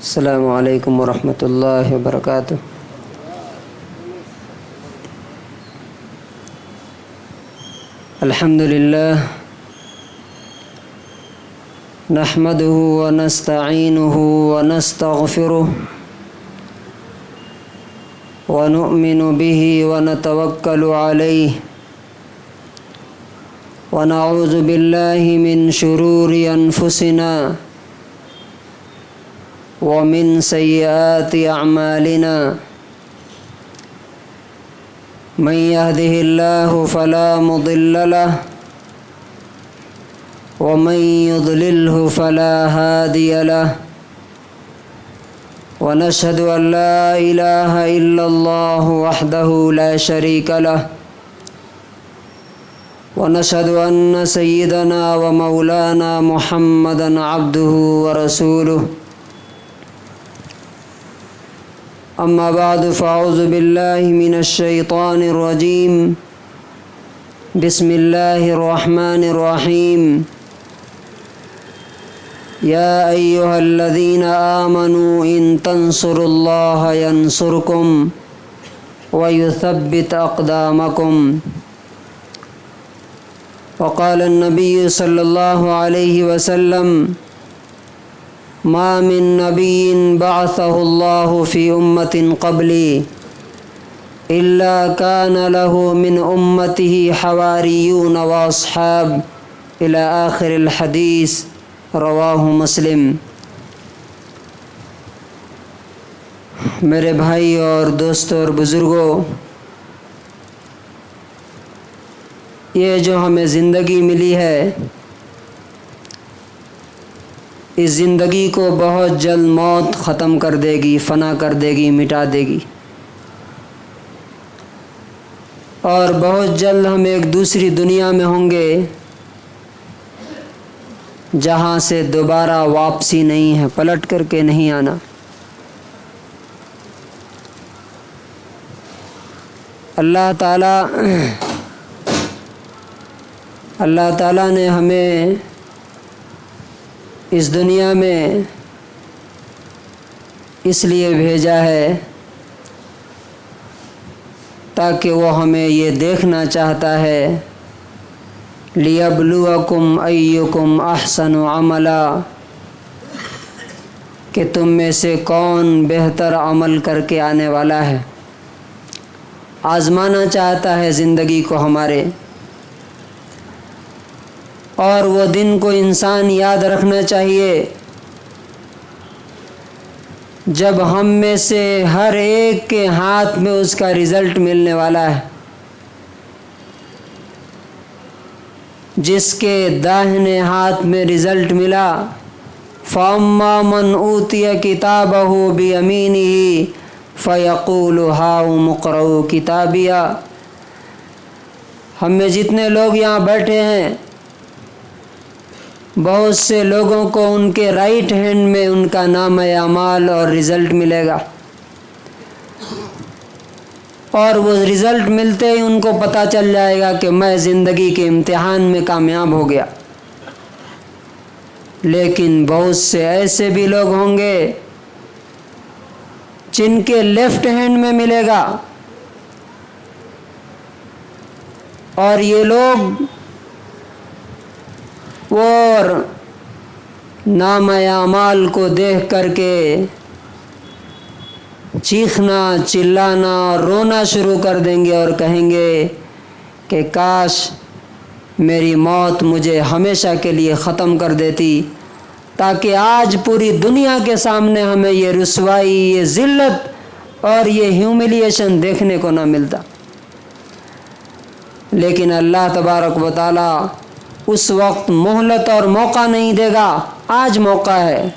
السلام علیکم ورحمۃ اللہ وبرکاتہ۔ الحمد للہ نحمده ونستعینه ونستغفره ونؤمن به ونتوکل علیہ ونعوذ باللہ من شرور انفسنا ومن سیئات اعمالنا من يهده الله فلا مضل له ومن يضلله فلا هادي له ونشهد أن لا إله إلا الله وحده لا شريك له ونشهد أن سيدنا ومولانا محمدا عبده ورسوله أما بعد فأعوذ بالله من الشيطان الرجيم بسم الله الرحمن الرحيم يا أيها الذين آمنوا إن تنصروا الله ينصركم ويثبت أقدامكم وقال النبي صلى الله عليه وسلم ما من نبي بعثه الله في أمة قبلي إلا كان له من أمته حواريون وأصحاب إلى آخر الحديث رواہ مسلم۔ میرے بھائی اور دوستوں اور بزرگوں، یہ جو ہمیں زندگی ملی ہے، اس زندگی کو بہت جلد موت ختم کر دے گی، فنا کر دے گی، مٹا دے گی، اور بہت جلد ہم ایک دوسری دنیا میں ہوں گے جہاں سے دوبارہ واپسی نہیں ہے، پلٹ کر کے نہیں آنا۔ اللہ تعالیٰ نے ہمیں اس دنیا میں اس لیے بھیجا ہے تاکہ وہ ہمیں یہ دیکھنا چاہتا ہے لِيَبْلُوَكُمْ أَيُّكُمْ أَحْسَنُ عَمَلًا، کہ تم میں سے کون بہتر عمل کر کے آنے والا ہے۔ آزمانا چاہتا ہے زندگی کو ہمارے، اور وہ دن کو انسان یاد رکھنا چاہیے جب ہم میں سے ہر ایک کے ہاتھ میں اس کا رزلٹ ملنے والا ہے۔ جس کے داہنے ہاتھ میں رزلٹ ملا، فَأَمَّا مَنْ أُوتِيَ كِتَابَهُ بِيَمِينِهِ فَيَقُولُ هَاؤُمُ اقْرَءُوا كِتَابِيَهْ۔ ہم میں جتنے لوگ یہاں بیٹھے ہیں، بہت سے لوگوں کو ان کے رائٹ ہینڈ میں ان کا نام اعمال اور رزلٹ ملے گا، اور وہ رزلٹ ملتے ہی ان کو پتہ چل جائے گا کہ میں زندگی کے امتحان میں کامیاب ہو گیا۔ لیکن بہت سے ایسے بھی لوگ ہوں گے جن کے لیفٹ ہینڈ میں ملے گا، اور یہ لوگ اور نام اعمال کو دیکھ کر کے چیخنا، چلانا اور رونا شروع کر دیں گے اور کہیں گے کہ کاش میری موت مجھے ہمیشہ کے لیے ختم کر دیتی، تاکہ آج پوری دنیا کے سامنے ہمیں یہ رسوائی، یہ ذلت اور یہ ہیوملیشن دیکھنے کو نہ ملتا۔ لیکن اللہ تبارک و تعالی اس وقت مہلت اور موقع نہیں دے گا، آج موقع ہے۔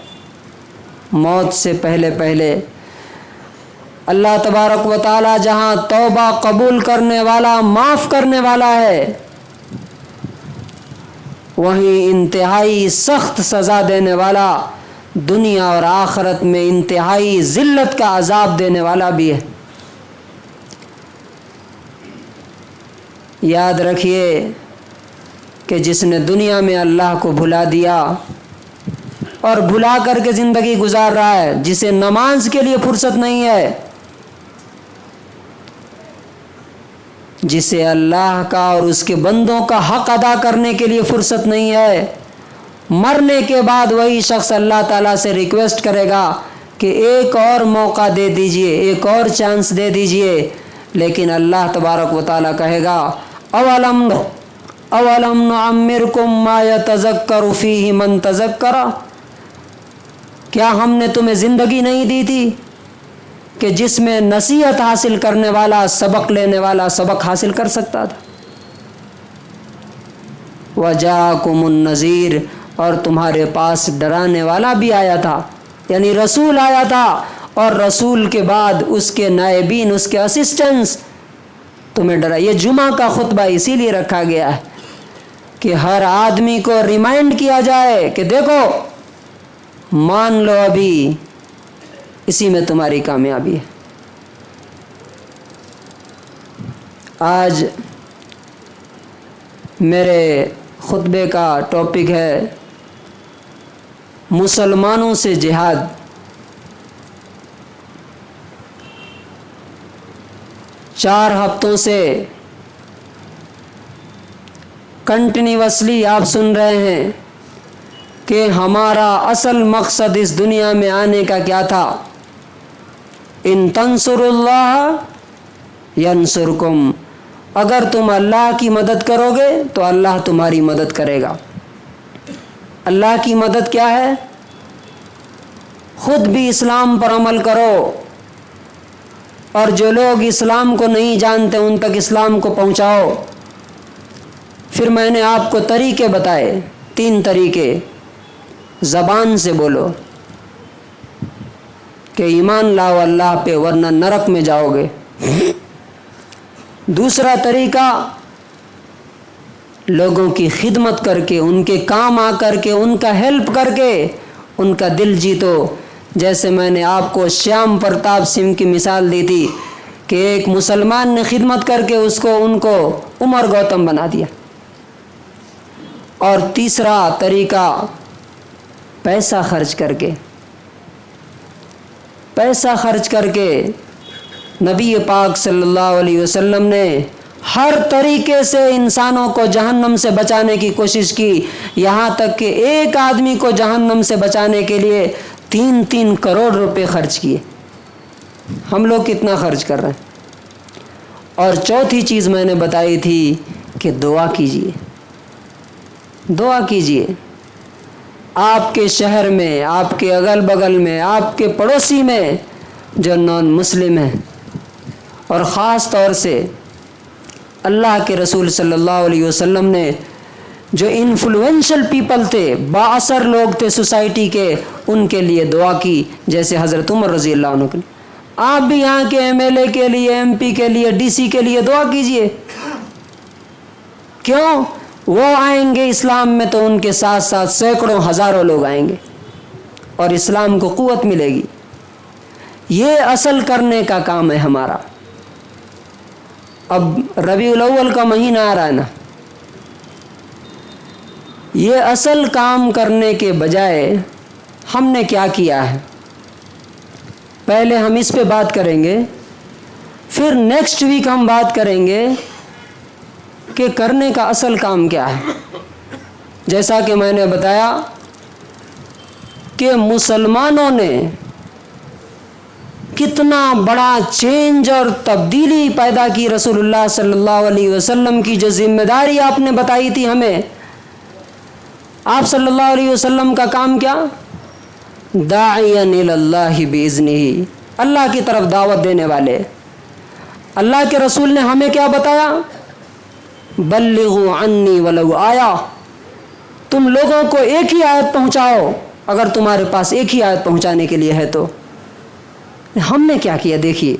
موت سے پہلے اللہ تبارک و تعالی جہاں توبہ قبول کرنے والا، معاف کرنے والا ہے، وہیں انتہائی سخت سزا دینے والا، دنیا اور آخرت میں انتہائی ذلت کا عذاب دینے والا بھی ہے۔ یاد رکھیے کہ جس نے دنیا میں اللہ کو بھلا دیا، اور بھلا کر کے زندگی گزار رہا ہے، جسے نماز کے لیے فرصت نہیں ہے، جسے اللہ کا اور اس کے بندوں کا حق ادا کرنے کے لیے فرصت نہیں ہے، مرنے کے بعد وہی شخص اللہ تعالیٰ سے ریکویسٹ کرے گا کہ ایک اور موقع دے دیجئے، ایک اور چانس دے دیجئے، لیکن اللہ تبارک و تعالیٰ کہے گا اولم نعمرکم ما یتذکر فیہ من تذکر، کیا ہم نے تمہیں زندگی نہیں دی تھی کہ جس میں نصیحت حاصل کرنے والا، سبق لینے والا سبق حاصل کر سکتا تھا؟ وجاءکم النذیر، اور تمہارے پاس ڈرانے والا بھی آیا تھا، یعنی رسول آیا تھا، اور رسول کے بعد اس کے نائبین، اس کے اسسٹنٹس تمہیں ڈرا۔ یہ جمعہ کا خطبہ اسی لیے رکھا گیا ہے کہ ہر آدمی کو ریمائنڈ کیا جائے کہ دیکھو، مان لو ابھی اسی میں تمہاری کامیابی ہے۔ آج میرے خطبے کا ٹاپک ہے مسلمانوں سے جہاد۔ چار ہفتوں سے کنٹینیوسلی آپ سن رہے ہیں کہ ہمارا اصل مقصد اس دنیا میں آنے کا کیا تھا؟ ان تنصروا اللہ ینصرکم، اگر تم اللہ کی مدد کرو گے تو اللہ تمہاری مدد کرے گا۔ اللہ کی مدد کیا ہے؟ خود بھی اسلام پر عمل کرو، اور جو لوگ اسلام کو نہیں جانتے ان تک اسلام کو پہنچاؤ۔ پھر میں نے آپ کو طریقے بتائے، 3 طریقے۔ زبان سے بولو کہ ایمان لاؤ اللہ پہ ورنہ نرک میں جاؤ گے۔ دوسرا طریقہ، لوگوں کی خدمت کر کے، ان کے کام آ کر کے، ان کا ہیلپ کر کے ان کا دل جیتو۔ جیسے میں نے آپ کو شیام پرتاپ سنگھ کی مثال دی تھی کہ ایک مسلمان نے خدمت کر کے ان کو عمر گوتم بنا دیا۔ اور تیسرا طریقہ، پیسہ خرچ کر کے۔ پیسہ خرچ کر کے نبی پاک صلی اللہ علیہ وسلم نے ہر طریقے سے انسانوں کو جہنم سے بچانے کی کوشش کی، یہاں تک کہ ایک آدمی کو جہنم سے بچانے کے لیے 3 کروڑ روپے خرچ کیے۔ ہم لوگ کتنا خرچ کر رہے ہیں؟ اور چوتھی چیز میں نے بتائی تھی کہ دعا کیجیے، دعا کیجیے۔ آپ کے شہر میں، آپ کے اگل بغل میں، آپ کے پڑوسی میں جو نان مسلم ہیں، اور خاص طور سے اللہ کے رسول صلی اللہ علیہ وسلم نے جو انفلوئنشل پیپل تھے، بااثر لوگ تھے سوسائٹی کے، ان کے لیے دعا کی، جیسے حضرت عمر رضی اللہ عنہ کے۔ آپ بھی یہاں کے MLA کے لیے، MP کے لیے، DC کے لیے دعا کیجئے۔ کیوں؟ وہ آئیں گے اسلام میں تو ان کے ساتھ ساتھ سینکڑوں ہزاروں لوگ آئیں گے اور اسلام کو قوت ملے گی۔ یہ اصل کرنے کا کام ہے ہمارا۔ اب ربیع الاول کا مہینہ آ رہا ہے نا، یہ اصل کام کرنے کے بجائے ہم نے کیا کیا ہے، پہلے ہم اس پہ بات کریں گے، پھر نیکسٹ ویک ہم بات کریں گے کہ کرنے کا اصل کام کیا ہے۔ جیسا کہ میں نے بتایا کہ مسلمانوں نے کتنا بڑا چینج اور تبدیلی پیدا کی۔ رسول اللہ صلی اللہ علیہ وسلم کی جو ذمہ داری آپ نے بتائی تھی ہمیں، آپ صلی اللہ علیہ وسلم کا کام کیا؟ داعیا الی اللہ باذنہ، اللہ کی طرف دعوت دینے والے۔ اللہ کے رسول نے ہمیں کیا بتایا؟ بلغوا عنی ولو آیا، تم لوگوں کو ایک ہی آیت پہنچاؤ، اگر تمہارے پاس ایک ہی آیت پہنچانے کے لیے ہے تو۔ ہم نے کیا کیا؟ دیکھیے،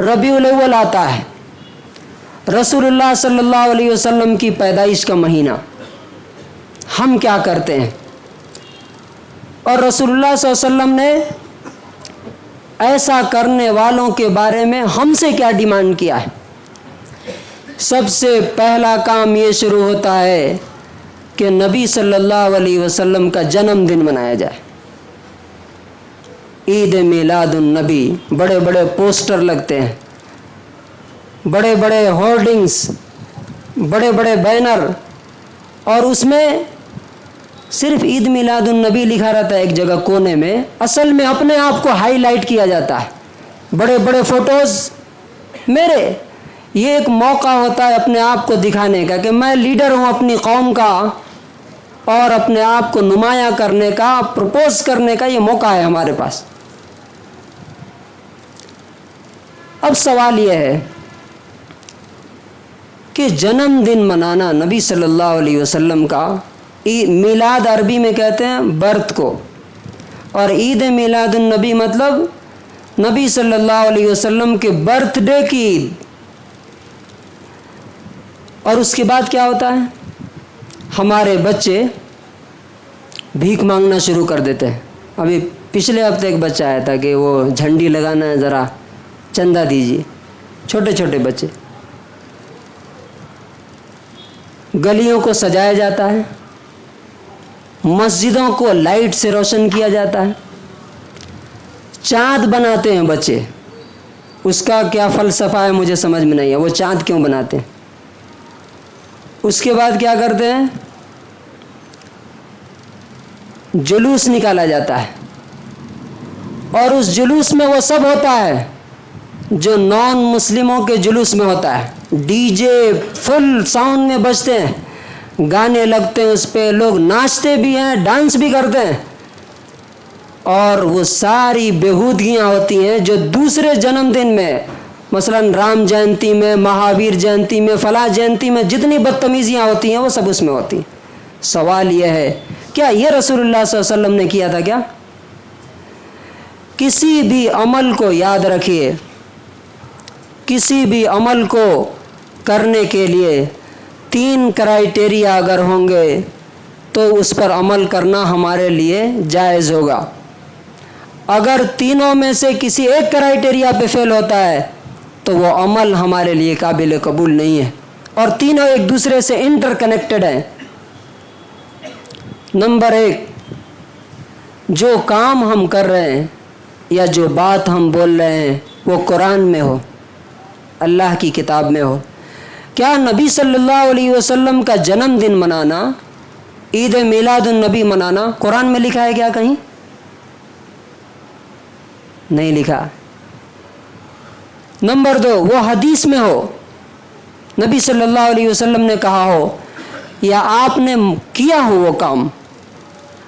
ربیع الاول آتا ہے، رسول اللہ صلی اللہ علیہ وسلم کی پیدائش کا مہینہ، ہم کیا کرتے ہیں؟ اور رسول اللہ صلی اللہ علیہ وسلم نے ایسا کرنے والوں کے بارے میں ہم سے کیا ڈیمانڈ کیا ہے؟ سب سے پہلا کام یہ شروع ہوتا ہے کہ نبی صلی اللہ علیہ وسلم کا جنم دن منایا جائے. عید میلاد النبی، بڑے بڑے پوسٹر لگتے ہیں، بڑے بڑے ہورڈنگز، بڑے بڑے بینر، اور اس میں صرف عید میلاد النبی لکھا رہتا ہے ایک جگہ کونے میں. اصل میں اپنے آپ کو ہائی لائٹ کیا جاتا ہے، بڑے بڑے فوٹوز میرے. یہ ایک موقع ہوتا ہے اپنے آپ کو دکھانے کا کہ میں لیڈر ہوں اپنی قوم کا، اور اپنے آپ کو نمایاں کرنے کا، پرپوز کرنے کا یہ موقع ہے ہمارے پاس. اب سوال یہ ہے کہ جنم دن منانا نبی صلی اللہ علیہ وسلم کا، میلاد عربی میں کہتے ہیں برت کو، اور عید میلاد النبی مطلب نبی صلی اللہ علیہ وسلم کے برتھ ڈے کی عید. اور اس کے بعد کیا ہوتا ہے؟ ہمارے بچے بھیک مانگنا شروع کر دیتے ہیں. ابھی پچھلے ہفتے ایک بچہ آیا تھا کہ وہ جھنڈی لگانا ہے، ذرا چندہ دیجیے. چھوٹے چھوٹے بچے. گلیوں کو سجایا جاتا ہے، مسجدوں کو لائٹ سے روشن کیا جاتا ہے، چاند بناتے ہیں بچے. اس کا کیا فلسفہ ہے مجھے سمجھ میں نہیں ہے، وہ چاند کیوں بناتے ہیں. اس کے بعد کیا کرتے ہیں؟ جلوس نکالا جاتا ہے، اور اس جلوس میں وہ سب ہوتا ہے جو نان مسلموں کے جلوس میں ہوتا ہے. ڈی جے فل ساؤنڈ میں بجتے ہیں، گانے لگتے ہیں، اس پہ لوگ ناچتے بھی ہیں، ڈانس بھی کرتے ہیں، اور وہ ساری بےہودگیاں ہوتی ہیں جو دوسرے جنم دن میں، مثلا رام جینتی میں، مہاویر جینتی میں، فلاں جینتی میں جتنی بدتمیزیاں ہوتی ہیں وہ سب اس میں ہوتی ہیں. سوال یہ ہے کیا یہ رسول اللہ صلی اللہ علیہ وسلم نے کیا تھا کیا؟ کسی بھی عمل کو یاد رکھیے، کسی بھی عمل کو کرنے کے لیے 3 کرائیٹیریا اگر ہوں گے تو اس پر عمل کرنا ہمارے لیے جائز ہوگا. اگر تینوں میں سے کسی ایک کرائیٹیریا پہ فیل ہوتا ہے تو وہ عمل ہمارے لیے قابل قبول نہیں ہے. اور تینوں ایک دوسرے سے انٹر کنیکٹڈ ہیں. نمبر 1، جو کام ہم کر رہے ہیں یا جو بات ہم بول رہے ہیں وہ قرآن میں ہو، اللہ کی کتاب میں ہو. کیا نبی صلی اللہ علیہ وسلم کا جنم دن منانا، عید میلاد النبی منانا قرآن میں لکھا ہے کیا کہیں؟ نہیں لکھا. نمبر 2، وہ حدیث میں ہو، نبی صلی اللہ علیہ وسلم نے کہا ہو یا آپ نے کیا ہو وہ کام.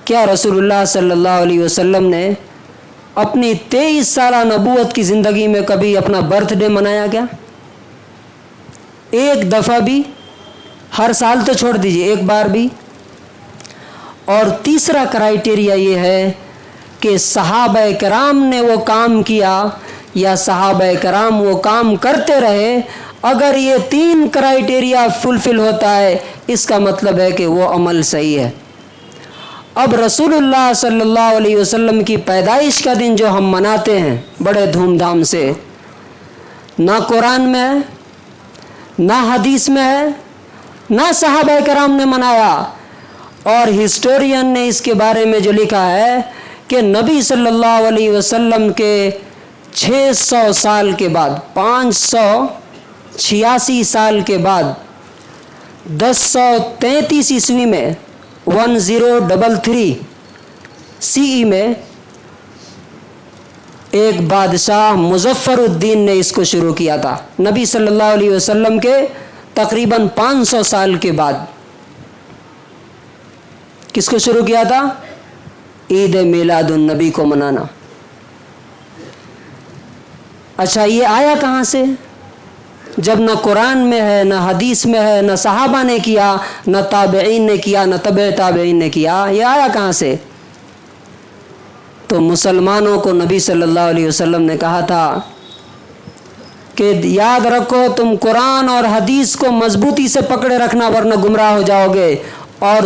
کیا رسول اللہ صلی اللہ علیہ وسلم نے اپنی 23 سالہ نبوت کی زندگی میں کبھی اپنا برتھ ڈے منایا کیا؟ ایک دفعہ بھی؟ ہر سال تو چھوڑ دیجیے، ایک بار بھی. اور تیسرا کرائیٹیریا یہ ہے کہ صحابہ کرام نے وہ کام کیا یا صحابہ کرام وہ کام کرتے رہے. اگر یہ 3 کرائیٹیریا فلفل ہوتا ہے اس کا مطلب ہے کہ وہ عمل صحیح ہے. اب رسول اللہ صلی اللہ علیہ وسلم کی پیدائش کا دن جو ہم مناتے ہیں بڑے دھوم دھام سے، نہ قرآن میں ہے، نہ حدیث میں ہے، نہ صحابہ کرام نے منایا. اور ہسٹورین نے اس کے بارے میں جو لکھا ہے کہ نبی صلی اللہ علیہ وسلم کے 600 سال کے بعد، 586 سال کے بعد، 1033 عیسوی میں 1033 CE میں ایک بادشاہ مظفر الدین نے اس کو شروع کیا تھا. نبی صلی اللہ علیہ وسلم کے تقریباً 500 سال کے بعد کس کو شروع کیا تھا؟ عید میلاد النبی کو منانا. اچھا یہ آیا کہاں سے جب نہ قرآن میں ہے، نہ حدیث میں ہے، نہ صحابہ نے کیا، نہ تابعین نے کیا، نہ تبع تابعین نے کیا؟ یہ آیا کہاں سے؟ تو مسلمانوں کو نبی صلی اللہ علیہ وسلم نے کہا تھا کہ یاد رکھو تم قرآن اور حدیث کو مضبوطی سے پکڑے رکھنا ورنہ گمراہ ہو جاؤ گے. اور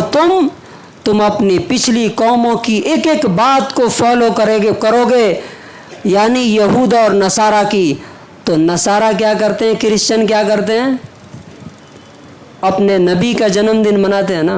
تم اپنی پچھلی قوموں کی ایک ایک بات کو فالو کرو گے، یعنی یہود اور نصارہ کی. تو نصارہ کیا کرتے ہیں، کرسچن کیا کرتے ہیں؟ اپنے نبی کا جنم دن مناتے ہیں نا.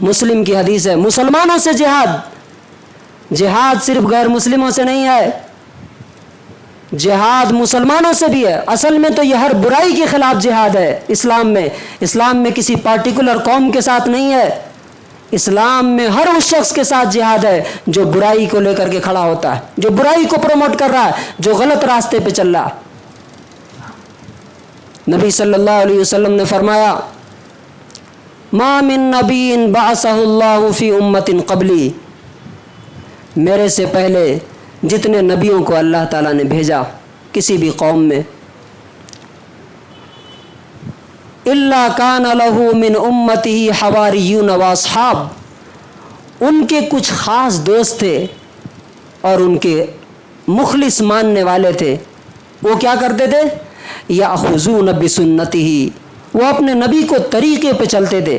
مسلم کی حدیث ہے، مسلمانوں سے جہاد، جہاد صرف غیر مسلموں سے نہیں ہے، جہاد مسلمانوں سے بھی ہے۔ اصل میں تو یہ ہر برائی کے خلاف جہاد ہے اسلام میں کسی پارٹیکولر قوم کے ساتھ نہیں ہے، اسلام میں ہر اس شخص کے ساتھ جہاد ہے جو برائی کو لے کر کے کھڑا ہوتا ہے، جو برائی کو پروموٹ کر رہا ہے، جو غلط راستے پہ چل رہا ہے۔ نبی صلی اللہ علیہ وسلم نے فرمایا ما من نبی بعثہ اللہ فی امت قبلی، میرے سے پہلے جتنے نبیوں کو اللہ تعالیٰ نے بھیجا کسی بھی قوم میں، الا کان لہ من امتہ حواریون واصحاب، ان کے کچھ خاص دوست تھے اور ان کے مخلص ماننے والے تھے۔ وہ کیا کرتے تھے؟ یاخذون بسنتہ، وہ اپنے نبی کو طریقے پہ چلتے تھے،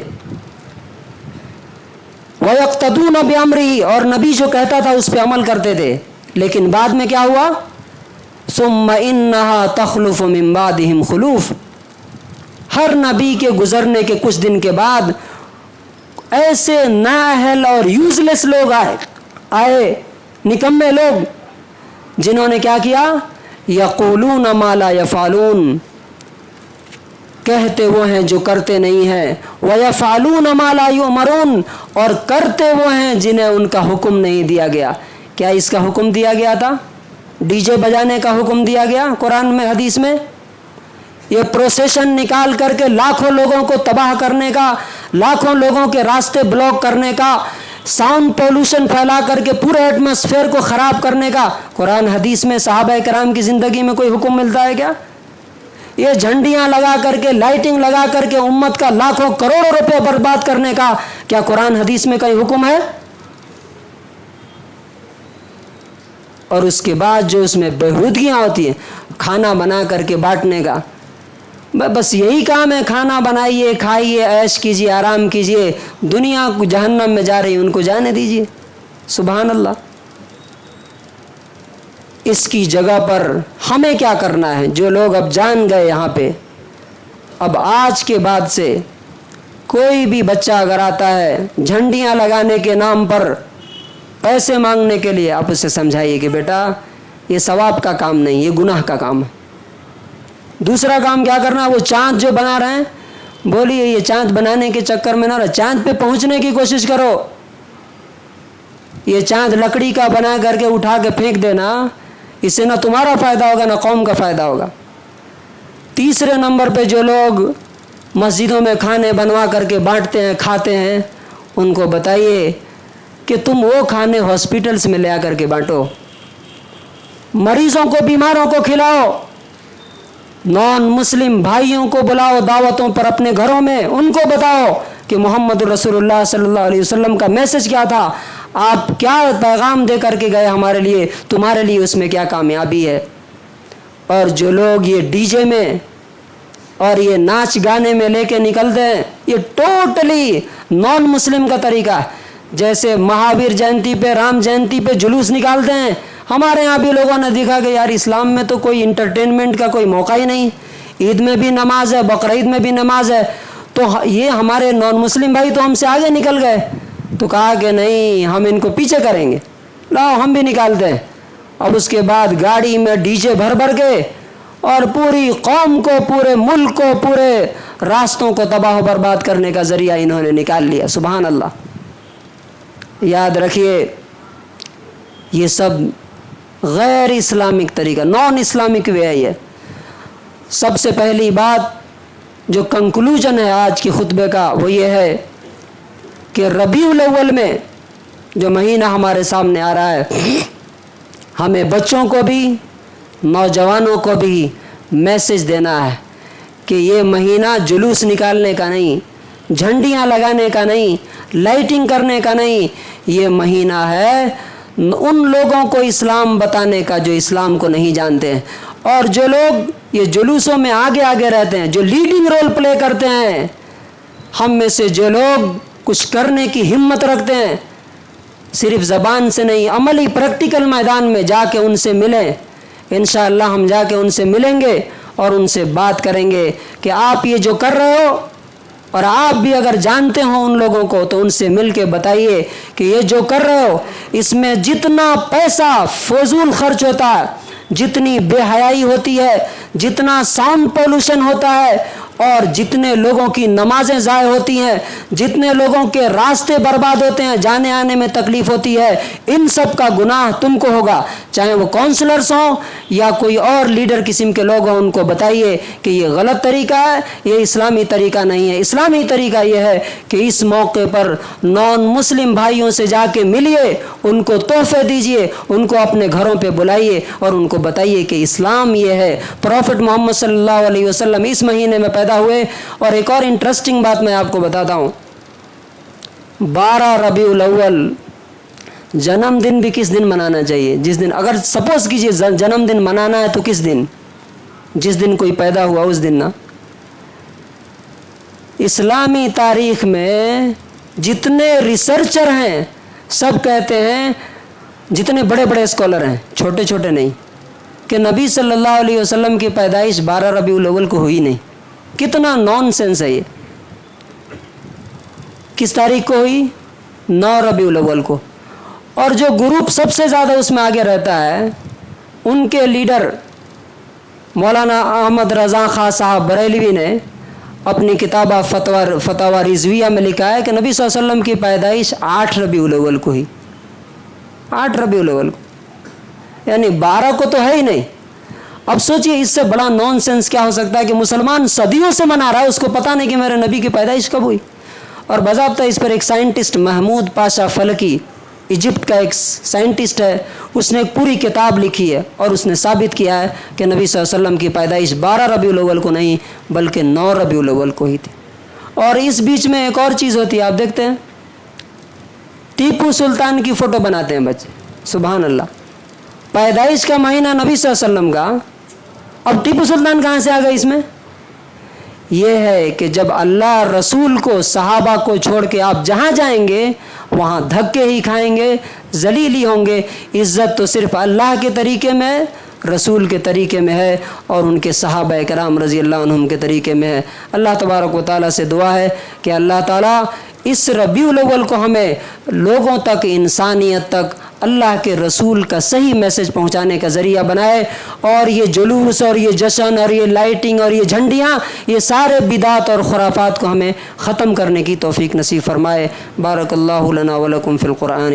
ویقتدون بامرہ، اور نبی جو کہتا تھا اس پہ عمل کرتے تھے۔ لیکن بعد میں کیا ہوا؟ ثم انہا تخلف من بعدہم خلوف، ہر نبی کے گزرنے کے کچھ دن کے بعد ایسے نااہل اور یوزلیس لوگ آئے نکمے لوگ، جنہوں نے کیا کیا؟ یقولون ما لا یفعلون، کہتے وہ ہیں جو کرتے نہیں ہیں، ویفعلون ما لا یؤمرون، اور کرتے وہ ہیں جنہیں ان کا حکم نہیں دیا گیا۔ کیا اس کا حکم دیا گیا تھا؟ ڈی جے بجانے کا حکم دیا گیا قرآن میں، حدیث میں؟ یہ پروسیشن نکال کر کے لاکھوں لوگوں کو تباہ کرنے کا، لاکھوں لوگوں کے راستے بلاک کرنے کا، ساؤنڈ پولوشن پھیلا کر کے پورے ایٹماسفیئر کو خراب کرنے کا قرآن حدیث میں صحابہ کرام کی زندگی میں کوئی حکم ملتا ہے کیا؟ یہ جھنڈیاں لگا کر کے، لائٹنگ لگا کر کے امت کا لاکھوں کروڑوں روپے برباد کرنے کا کیا قرآن حدیث میں کوئی حکم ہے؟ اور اس کے بعد جو اس میں بےہودگیاں ہوتی ہیں، کھانا بنا کر کے بانٹنے کا، بس یہی کام ہے، کھانا بنائیے، کھائیے، عیش کیجیے، آرام کیجیے، دنیا کو جہنم میں جا رہی ان کو جانے دیجیے۔ سبحان اللہ۔ اس کی جگہ پر ہمیں کیا کرنا ہے؟ جو لوگ اب جان گئے یہاں پہ، اب آج کے بعد سے کوئی بھی بچہ اگر آتا ہے جھنڈیاں لگانے کے نام پر پیسے مانگنے کے لیے، آپ اسے سمجھائیے کہ بیٹا یہ ثواب کا کام نہیں، یہ گناہ کا کام ہے۔ دوسرا کام کیا کرنا؟ وہ چاند جو بنا رہے ہیں، بولیے یہ چاند بنانے کے چکر میں نہ رہو، چاند پہ پہنچنے کی کوشش کرو۔ یہ چاند لکڑی کا بنا کر کے اٹھا کے پھینک دینا، اس سے نہ تمہارا فائدہ ہوگا نہ قوم کا فائدہ ہوگا۔ تیسرے نمبر پہ جو لوگ مسجدوں میں کھانے بنوا کر کے بانٹتے ہیں، کھاتے ہیں، ان کو بتائیے کہ تم وہ کھانے ہاسپٹلس میں لے آ کر کے بانٹو، مریضوں کو، بیماروں کو کھلاؤ، نان مسلم بھائیوں کو بلاؤ دعوتوں پر اپنے گھروں میں، ان کو بتاؤ کہ محمد رسول اللہ صلی اللہ علیہ وسلم کا میسج کیا تھا، آپ کیا پیغام دے کر کے گئے ہمارے لیے، تمہارے لیے اس میں کیا کامیابی ہے۔ اور جو لوگ یہ ڈی جے میں اور یہ ناچ گانے میں لے کے نکلتے ہیں، یہ ٹوٹلی نان مسلم کا طریقہ ہے۔ جیسے مہاویر جینتی پہ، رام جینتی پہ جلوس نکالتے ہیں، ہمارے یہاں بھی لوگوں نے دیکھا کہ یار اسلام میں تو کوئی انٹرٹینمنٹ کا کوئی موقع ہی نہیں، عید میں بھی نماز ہے، بقرعید میں بھی نماز ہے، تو یہ ہمارے نان مسلم بھائی تو ہم سے آگے نکل گئے، تو کہا کہ نہیں ہم ان کو پیچھے کریں گے، لاؤ ہم بھی نکالتے ہیں۔ اب اس کے بعد گاڑی میں ڈی جے بھر بھر کے اور پوری قوم کو، پورے ملک کو، پورے راستوں کو تباہ و برباد کرنے کا ذریعہ انہوں نے نکال لیا۔ سبحان اللہ۔ یاد رکھیے یہ سب غیر اسلامک طریقہ، نان اسلامک وے ہے یہ۔ سب سے پہلی بات جو کنکلوژن ہے آج کی خطبے کا وہ یہ ہے کہ ربیع الاول میں جو مہینہ ہمارے سامنے آ رہا ہے، ہمیں بچوں کو بھی، نوجوانوں کو بھی میسج دینا ہے کہ یہ مہینہ جلوس نکالنے کا نہیں، جھنڈیاں لگانے کا نہیں، لائٹنگ کرنے کا نہیں، یہ مہینہ ہے ان لوگوں کو اسلام بتانے کا جو اسلام کو نہیں جانتے ہیں، اور جو لوگ یہ جلوسوں میں آگے آگے رہتے ہیں، جو لیڈنگ رول پلے کرتے ہیں، ہم میں سے جو لوگ کچھ کرنے کی ہمت رکھتے ہیں، صرف زبان سے نہیں، عملی پریکٹیکل میدان میں جا کے ان سے ملیں۔ انشاءاللہ ہم جا کے ان سے ملیں گے اور ان سے بات کریں گے کہ آپ یہ جو کر رہے ہو اور آپ بھی اگر جانتے ہو ان لوگوں کو تو ان سے مل کے بتائیے کہ یہ جو کر رہے ہو اس میں جتنا پیسہ فضول خرچ ہوتا ہے، جتنی بے حیائی ہوتی ہے، جتنا ساؤنڈ پولوشن ہوتا ہے، اور جتنے لوگوں کی نمازیں ضائع ہوتی ہیں، جتنے لوگوں کے راستے برباد ہوتے ہیں، جانے آنے میں تکلیف ہوتی ہے، ان سب کا گناہ تم کو ہوگا، چاہے وہ کونسلرز ہوں یا کوئی اور لیڈر قسم کے لوگ ہوں۔ ان کو بتائیے کہ یہ غلط طریقہ ہے، یہ اسلامی طریقہ نہیں ہے۔ اسلامی طریقہ یہ ہے کہ اس موقع پر نان مسلم بھائیوں سے جا کے ملیے، ان کو تحفے دیجئے، ان کو اپنے گھروں پہ بلائیے اور ان کو بتائیے کہ اسلام یہ ہے۔ پروفٹ محمد صلی اللہ علیہ وسلم اس مہینے میں پیدا ہوئے۔ اور ایک اور انٹرسٹنگ بات میں آپ کو بتاتا ہوں، 12 ربیع الاول جنم دن بھی کس دن منانا چاہیے؟ جس دن، اگر سپوز کیجئے جنم دن منانا ہے تو کس دن؟ جس دن کوئی پیدا ہوا اس دن نا۔ اسلامی تاریخ میں جتنے ریسرچر ہیں سب کہتے ہیں، جتنے بڑے بڑے اسکالر ہیں، چھوٹے چھوٹے نہیں، کہ نبی صلی اللہ علیہ وسلم کی پیدائش 12 ربیع الاول کو ہوئی نہیں۔ کتنا نان سینس ہے یہ! کس تاریخ کو ہوئی؟ 9 ربیع الاول کو۔ اور جو گروپ سب سے زیادہ اس میں آگے رہتا ہے، ان کے لیڈر مولانا احمد رضا خان صاحب بریلوی نے اپنی کتاب فتاوی رضویہ میں لکھا ہے کہ نبی صلی اللہ علیہ وسلم کی پیدائش 8 ربیع الاول کو ہوئی۔ 8 ربیع الاول کو، یعنی 12 کو تو ہے ہی نہیں۔ اب سوچئے اس سے بڑا نان سینس کیا ہو سکتا ہے کہ مسلمان صدیوں سے منا رہا ہے، اس کو پتہ نہیں کہ میرے نبی کی پیدائش کب ہوئی۔ اور باضابطہ اس پر ایک سائنٹسٹ محمود پاشا فلکی، ایجپٹ کا ایک سائنٹسٹ ہے، اس نے ایک پوری کتاب لکھی ہے اور اس نے ثابت کیا ہے کہ نبی صلی اللہ علیہ وسلم کی پیدائش 12 ربیع الاول کو نہیں بلکہ 9 ربیع الاول کو ہی تھی۔ اور اس بیچ میں ایک اور چیز ہوتی ہے، آپ دیکھتے ہیں ٹیپو سلطان کی فوٹو بناتے ہیں بچے، سبحان اللہ، پیدائش کا مہینہ نبی صلی اللہ علیہ وسلم کا، اب ٹیپو سلطان کہاں سے آ گئے اس میں؟ یہ ہے کہ جب اللہ رسول کو، صحابہ کو چھوڑ کے آپ جہاں جائیں گے وہاں دھکے ہی کھائیں گے، ذلیل ہی ہوں گے۔ عزت تو صرف اللہ کے طریقے میں، رسول کے طریقے میں ہے اور ان کے صحابہ کرام رضی اللہ عنہم کے طریقے میں ہے۔ اللہ تبارک و تعالیٰ سے دعا ہے کہ اللہ تعالیٰ اس ربیع الاول کو ہمیں لوگوں تک، انسانیت تک اللہ کے رسول کا صحیح میسج پہنچانے کا ذریعہ بنائے، اور یہ جلوس اور یہ جشن اور یہ لائٹنگ اور یہ جھنڈیاں، یہ سارے بدعات اور خرافات کو ہمیں ختم کرنے کی توفیق نصیب فرمائے۔ بارک اللہ لنا ولکم فی القرآن